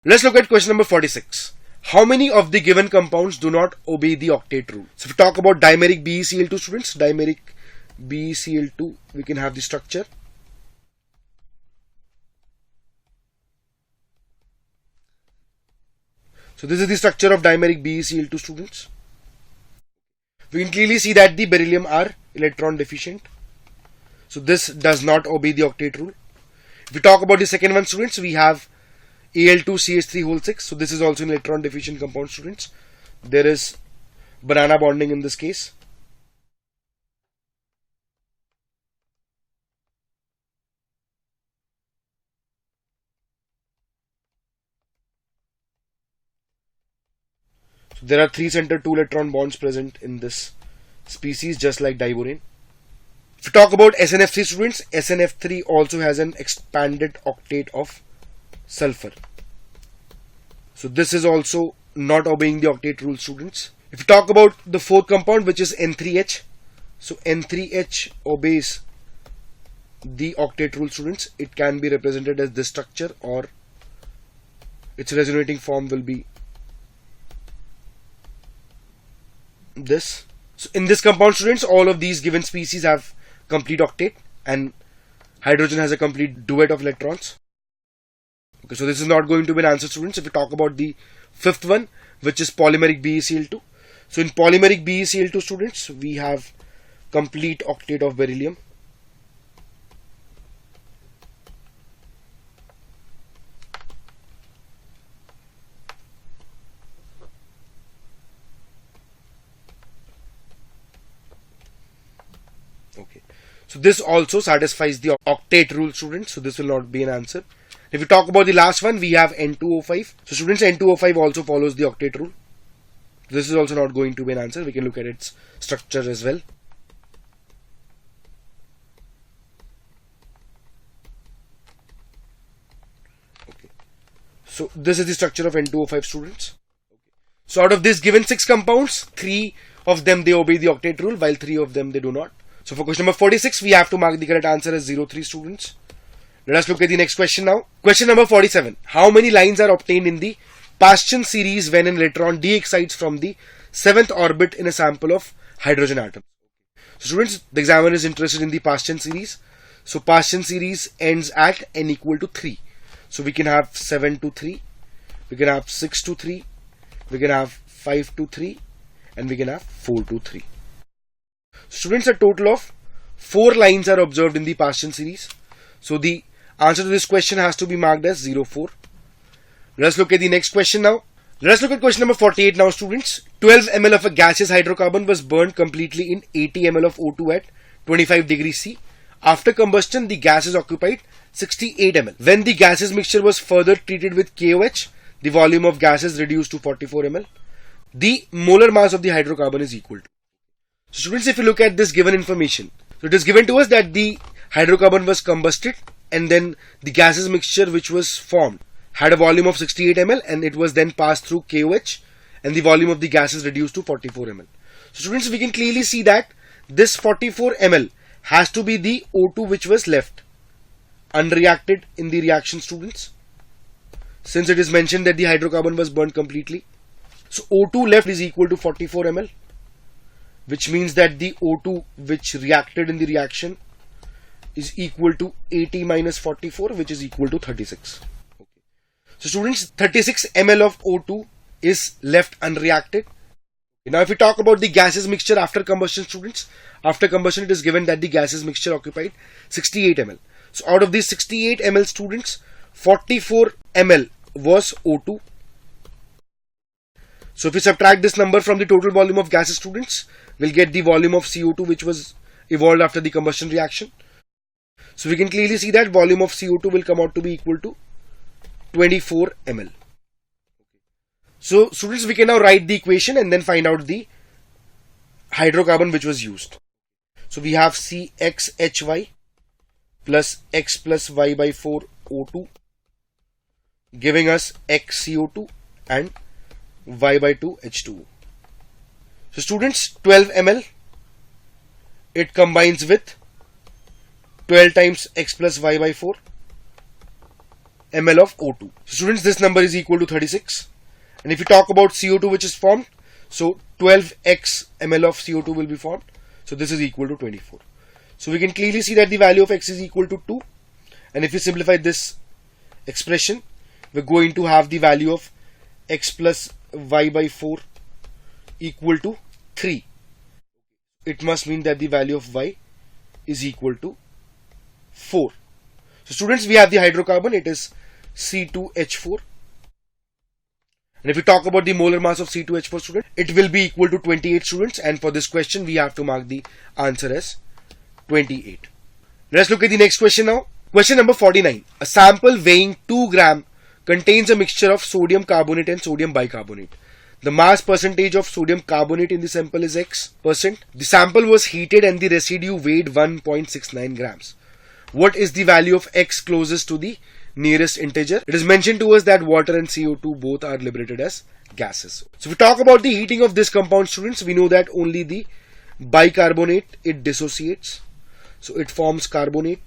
Let's look at question number 46. How many of the given compounds do not obey the octet rule? So if we talk about dimeric BeCl2 students, dimeric BeCl2, we can have the structure. So this is the structure of dimeric BeCl2 students. We can clearly see that the beryllium are electron deficient. So this does not obey the octet rule. If we talk about the second one students, we have Al2CH3 6. So this is also an electron deficient compound students. There is banana bonding in this case. So there are 3 center 2 electron bonds present in this species, just like diborane. If we talk about SNF3 students, SNF3 also has an expanded octet of sulfur. So this is also not obeying the octet rule students. If we talk about the fourth compound, which is N3H, so N3H obeys the octet rule students. It can be represented as this structure, or its resonating form will be this. So in this compound students, all of these given species have complete octet and hydrogen has a complete duet of electrons. Okay, so this is not going to be an answer students. If we talk about the fifth one, which is polymeric BeCl2. So in polymeric BeCl2 students, we have complete octet of beryllium. Okay, so this also satisfies the octet rule students, so this will not be an answer. If we talk about the last one, we have N2O5. So students, N2O5 also follows the octet rule. This is also not going to be an answer. We can look at its structure as well. Okay, so this is the structure of N2O5 students. So out of this given 6 compounds, 3 of them they obey the octet rule, while 3 of them they do not. So for question number 46, we have to mark the correct answer as 03 students. Let us look at the next question now. Question number 47. How many lines are obtained in the Paschen series when an electron de-excites from the 7th orbit in a sample of hydrogen atom? So students, the examiner is interested in the Paschen series. So Paschen series ends at n equal to 3. So we can have 7 to 3, we can have 6 to 3, we can have 5 to 3, and we can have 4 to 3. Students, a total of 4 lines are observed in the Paschen series. So the answer to this question has to be marked as 04. Let us look at the next question now. Let us look at question number 48 now students. 12 ml of a gaseous hydrocarbon was burned completely in 80 ml of O2 at 25 degrees C. After combustion, the gases occupied 68 ml. When the gases mixture was further treated with KOH, the volume of gases reduced to 44 ml. The molar mass of the hydrocarbon is equal to. So students, if you look at this given information, so it is given to us that the hydrocarbon was combusted and then the gases mixture which was formed had a volume of 68 ml and it was then passed through KOH and the volume of the gas is reduced to 44 ml. So students, we can clearly see that this 44 ml has to be the O2 which was left unreacted in the reaction students, since it is mentioned that the hydrocarbon was burned completely. So O2 left is equal to 44 ml, which means that the O2 which reacted in the reaction is equal to 80 minus 44, which is equal to 36. Okay. So students, 36 ml of O2 is left unreacted. Now if we talk about the gases mixture after combustion students, after combustion it is given that the gases mixture occupied 68 ml. So out of these 68 ml students, 44 ml was O2. So if we subtract this number from the total volume of gases students, we'll get the volume of CO2 which was evolved after the combustion reaction. So we can clearly see that volume of CO2 will come out to be equal to 24 ml. So students, we can now write the equation and then find out the hydrocarbon which was used. So we have CXHY plus X plus Y by 4 O2 giving us X CO2 and Y by 2 H2O. So students, 12 ml, it combines with 12 times X plus Y by 4, ml of O2. So students, this number is equal to 36. And if you talk about CO2 which is formed, so 12x ml of CO2 will be formed. So this is equal to 24. So we can clearly see that the value of x is equal to 2. And if you simplify this expression, we're going to have the value of x plus y by 4 equal to 3. It must mean that the value of y is equal to 4. So students, we have the hydrocarbon, it is C2H4. And if we talk about the molar mass of C2H4 student, it will be equal to 28 students. And for this question, we have to mark the answer as 28. Let's look at the next question now. Question number 49. A sample weighing 2 gram contains a mixture of sodium carbonate and sodium bicarbonate. The mass percentage of sodium carbonate in the sample is X%. The sample was heated and the residue weighed 1.69 grams. What is the value of X closest to the nearest integer? It is mentioned to us that water and CO2 both are liberated as gases. So if we talk about the heating of this compound, students, we know that only the bicarbonate, it dissociates. So it forms carbonate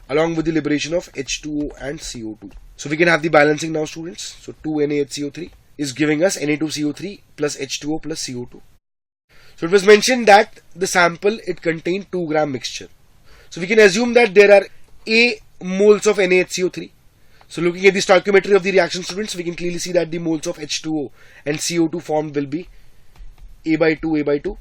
along with the liberation of H2O and CO2. So we can have the balancing now, students. So 2NaHCO3 is giving us Na2CO3 plus H2O plus CO2. So it was mentioned that the sample, it contained 2 gram mixture. So we can assume that there are A moles of NaHCO3. So looking at the stoichiometry of the reaction, students, we can clearly see that the moles of H2O and CO2 formed will be A by 2,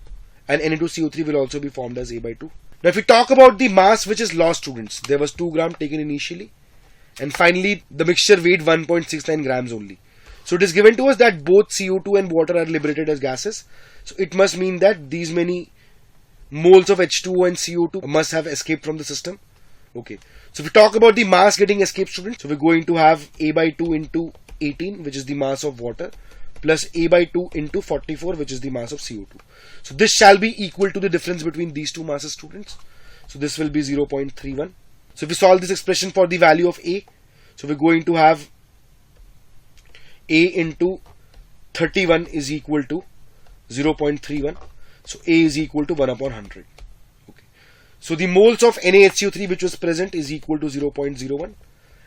and Na2CO3 will also be formed as A by 2. Now if we talk about the mass which is lost, students, there was 2 gram taken initially, and finally the mixture weighed 1.69 grams only. So it is given to us that both CO2 and water are liberated as gases. So it must mean that these many moles of H2O and CO2 must have escaped from the system. Okay. So if we talk about the mass getting escaped, students, so we're going to have A by 2 into 18, which is the mass of water, plus A by 2 into 44, which is the mass of CO2. So this shall be equal to the difference between these two masses, students. So this will be 0.31. So if we solve this expression for the value of A, so we're going to have A into 31 is equal to 0.31. So A is equal to 1 upon 100. Okay. So the moles of NaHCO3 which was present is equal to 0.01.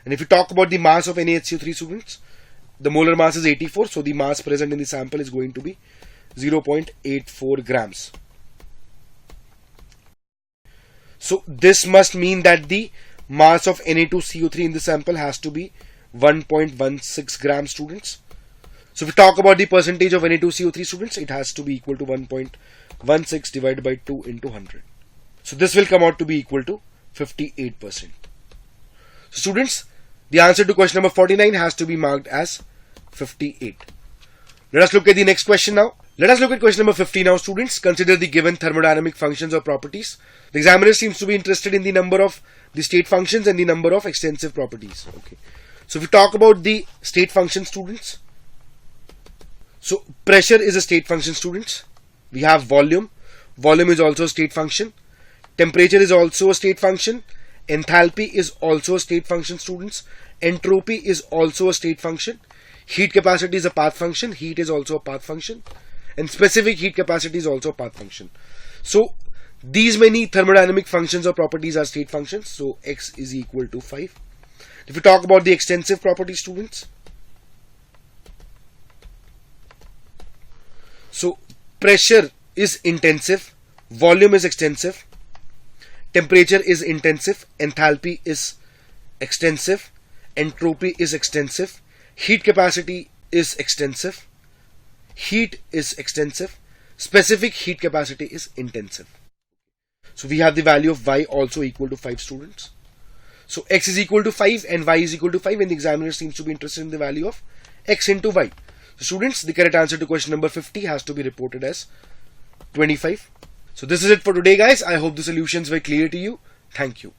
And if we talk about the mass of NaHCO3, students, the molar mass is 84. So the mass present in the sample is going to be 0.84 grams. So this must mean that the mass of Na2CO3 in the sample has to be 1.16 grams, students. So if we talk about the percentage of Na2CO3, students, it has to be equal to 1.16 divided by 2 into 100. So this will come out to be equal to 58%. So students, the answer to question number 49 has to be marked as 58. Let us look at the next question now. Let us look at question number 50 now, students. Consider the given thermodynamic functions or properties. The examiner seems to be interested in the number of the state functions and the number of extensive properties. Okay. So if we talk about the state function, students, so pressure is a state function, students. We have volume. Volume is also a state function. Temperature is also a state function. Enthalpy is also a state function, students. Entropy is also a state function. Heat capacity is a path function. Heat is also a path function. And specific heat capacity is also a path function. So these many thermodynamic functions or properties are state functions. So X is equal to 5. If we talk about the extensive properties, students, so pressure is intensive, volume is extensive, temperature is intensive, enthalpy is extensive, entropy is extensive, heat capacity is extensive, heat is extensive, specific heat capacity is intensive. So we have the value of y also equal to 5, students. So x is equal to 5 and y is equal to 5, and the examiner seems to be interested in the value of x into y. So students, the correct answer to question number 50 has to be reported as 25. So this is it for today, guys. I hope the solutions were clear to you. Thank you.